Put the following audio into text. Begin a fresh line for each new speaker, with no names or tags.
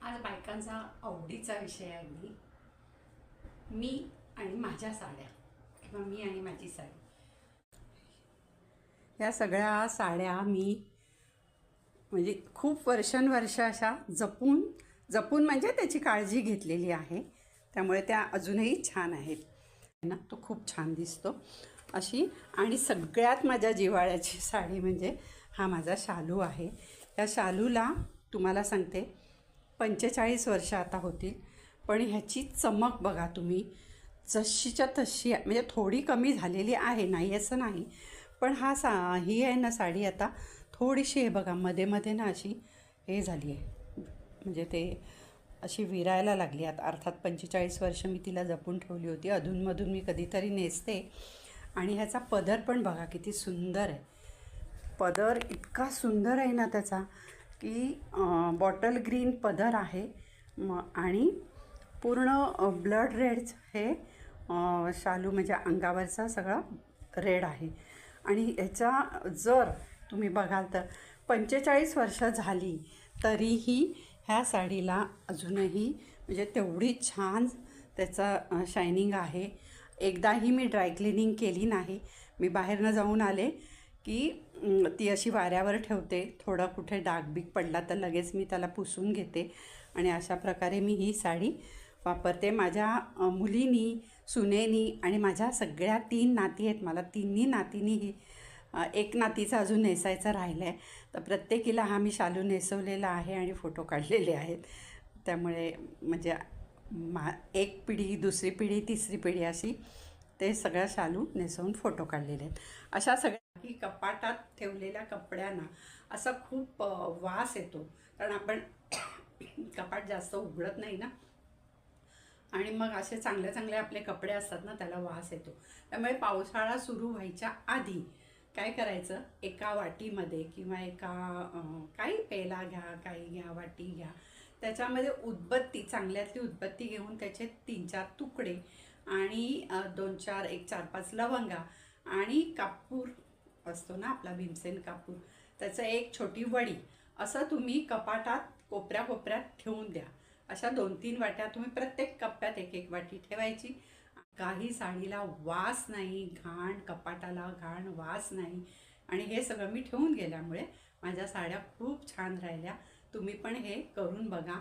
आज बायकांचा आवडीचा विषय आहे अगदी मी आणि माझ्या साड्या किंवा मी आणि माझी साडी. या सगळ्या साड्या मी म्हणजे खूप वर्षानुवर्ष अशा जपून जपून म्हणजे त्याची काळजी घेतलेली आहे. त्यामुळे त्या अजूनही छान आहेत ना. तो खूप छान दिसतो अशी. आणि सगळ्यात माझ्या जिव्हाळ्याची साडी म्हणजे हा माझा शालू आहे. या शालूला तुम्हाला सांगते 45 वर्ष आता होतील, पण ह्याची चमक बघा तुम्ही. जशीच्या तशी आहे, म्हणजे थोडी कमी झालेली आहे, नाही असं नाही, पण ही आहे ना साडी आता थोडीशी आहे बघा मध्ये मध्ये ना अशी हे झाली आहे, म्हणजे ते अशी विरायला लागली. आता अर्थात 45 वर्ष मी तिला जपून ठेवली होती. अधूनमधून मी कधीतरी नेसते. आणि ह्याचा पदर पण बघा किती सुंदर आहे. पदर इतका सुंदर आहे ना त्याचा की बॉटल ग्रीन पदर आहे आणि पूर्ण ब्लड रेड्स हे शालू म्हणजे अंगावरचा सगळा रेड आहे. आणि ह्याचा जर तुम्ही बघाल तर 45 वर्ष झाली तरीही ह्या साडीला अजूनही म्हणजे तेवढी छान त्याचा शायनिंग आहे. एकदाही मी ड्रायक्लिनिंग केली नाही. मी बाहेरनं जाऊन आले की ती अशी वाऱ्यावर ठेवते. थोडा कुठे डागबीग पडला तर लगेच मी त्याला पुसून घेते आणि अशा प्रकारे मी ही साडी वापरते. माझ्या मुलीनी, सुनेनी आणि माझ्या सगळ्या 3 नाती आहेत मला. तिन्ही नातींनी ही एक नातीचा अजून नेसायचा राहिला आहे, तर प्रत्येकीला हा मी शालू नेसवलेला आहे आणि फोटो काढलेले आहेत. त्यामुळे म्हणजे एक पिढी, दुसरी पिढी, तिसरी पिढी अशी ते सगळ्या शालू नेसवून फोटो काढलेले आहेत. अशा सगळ्या की कपाटात ठेवलेल्या कपड्यांना असा खूप वास येतो, कारण आपण कपाट जास्त उघडत नाही ना. आणि मग असे चांगले चांगले आपले कपडे असतात ना, त्याला वास येतो. त्यामुळे पावसाळा सुरू व्हायच्या आधी काय करायचं, एका वाटीमध्ये किंवा एका काही पेला घ्या, काही घ्या, वाटी घ्या, त्याच्यामध्ये उदबत्ती, चांगल्यातली उदबत्ती घेऊन त्याचे 3-4 तुकडे आणि 2-4 एक 4-5 लवंगा आणि कापूर असतो ना आपला भीमसेन कापूर, त्याचं एक छोटी वडी, असं तुम्ही कपाटात कोपऱ्या कोपऱ्यात ठेवून द्या. अशा 2-3 वाट्या तुम्ही प्रत्येक कप्प्यात एक एक वाटी ठेवायची. काही साडीला वास नाही, घाण, कपाटाला घाण वास नाही. आणि हे सगळं मी ठेवून गेल्यामुळे माझ्या साड्या खूप छान राहिल्या. तुम्ही पण हे करून बघा.